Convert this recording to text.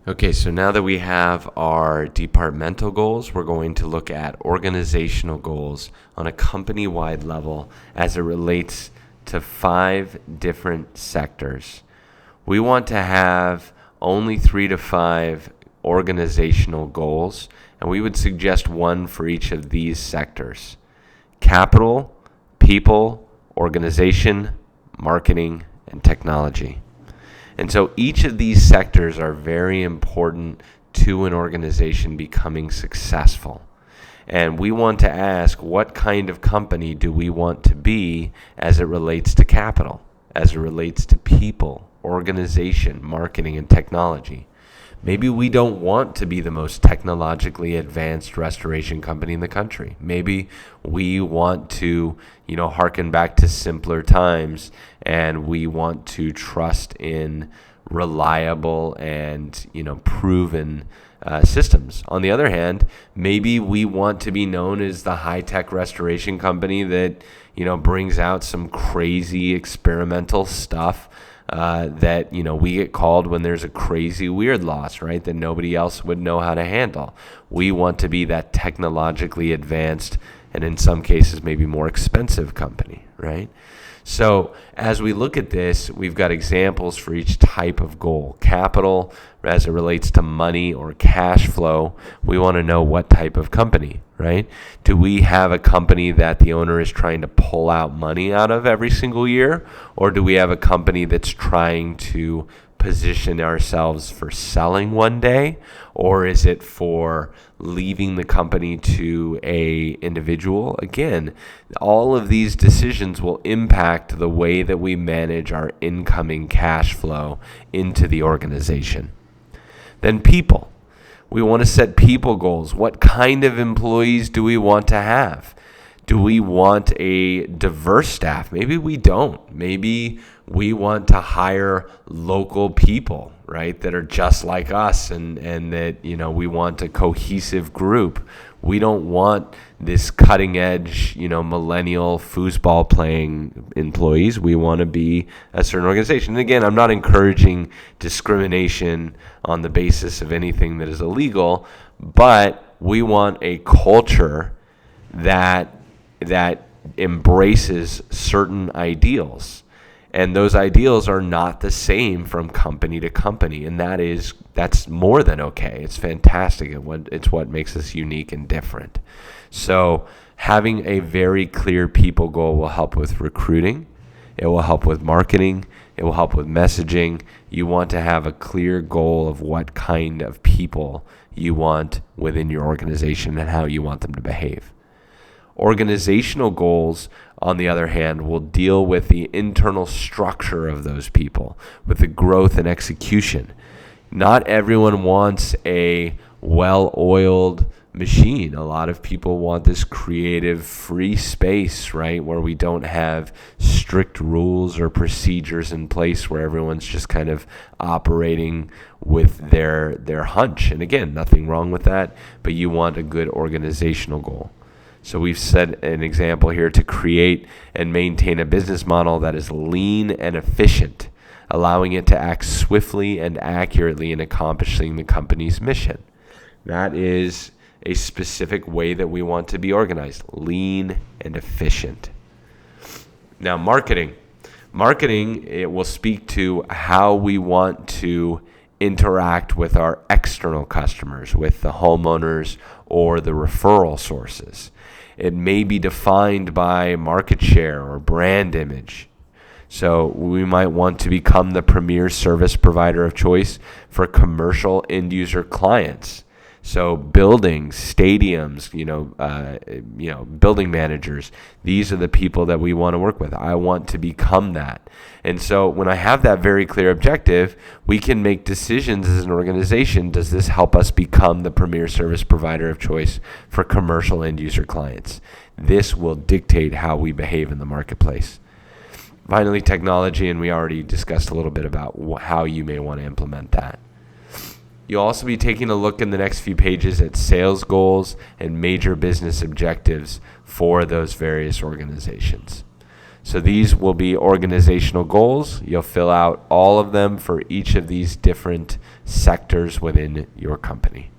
Okay, so now that we have our departmental goals, we're going to look at organizational goals on a company-wide level as it relates to 5 different sectors. We want to have only 3 to 5 organizational goals, and we would suggest one for each of these sectors: capital, people, organization, marketing, and technology. And so each of these sectors are very important to an organization becoming successful. And we want to ask, what kind of company do we want to be as it relates to capital, as it relates to people, organization, marketing, and technology? Maybe we don't want to be the most technologically advanced restoration company in the country. Maybe we want to, harken back to simpler times, and we want to trust in reliable and, proven systems. On the other hand, maybe we want to be known as the high-tech restoration company that, brings out some crazy experimental stuff that we get called when there's a crazy weird loss, right, that nobody else would know how to handle. We want to be that technologically advanced and in some cases maybe more expensive company, right? So as we look at this, we've got examples for each type of goal. Capital, as it relates to money or cash flow, we want to know what type of company, right? Do we have a company that the owner is trying to pull out money out of every single year? Or do we have a company that's trying to position ourselves for selling one day? Or is it for leaving the company to a individual? Again, all of these decisions will impact the way that we manage our incoming cash flow into the organization. Then people. We want to set people goals. What kind of employees do we want to have? Do we want a diverse staff? Maybe we don't. Maybe we want to hire local people, right, that are just like us, and that, we want a cohesive group. We don't want this cutting edge, millennial foosball playing employees. We want to be a certain organization. And again, I'm not encouraging discrimination on the basis of anything that is illegal, but we want a culture that embraces certain ideals. And those ideals are not the same from company to company. And that's more than okay. It's fantastic. It's what makes us unique and different. So having a very clear people goal will help with recruiting. It will help with marketing. It will help with messaging. You want to have a clear goal of what kind of people you want within your organization and how you want them to behave. Organizational goals, on the other hand, will deal with the internal structure of those people, with the growth and execution. Not everyone wants a well-oiled machine. A lot of people want this creative, free space, right, where we don't have strict rules or procedures in place, where everyone's just kind of operating with their hunch. And again, nothing wrong with that, but you want a good organizational goal. So we've set an example here to create and maintain a business model that is lean and efficient, allowing it to act swiftly and accurately in accomplishing the company's mission. That is a specific way that we want to be organized: lean and efficient. Now, marketing. Marketing, it will speak to how we want to interact with our external customers, with the homeowners or the referral sources. It may be defined by market share or brand image. So we might want to become the premier service provider of choice for commercial end user clients. So buildings, stadiums, building managers, these are the people that we want to work with. I want to become that. And so when I have that very clear objective, we can make decisions as an organization. Does this help us become the premier service provider of choice for commercial end user clients? This will dictate how we behave in the marketplace. Finally, technology, and we already discussed a little bit about how you may want to implement that. You'll also be taking a look in the next few pages at sales goals and major business objectives for those various organizations. So these will be organizational goals. You'll fill out all of them for each of these different sectors within your company.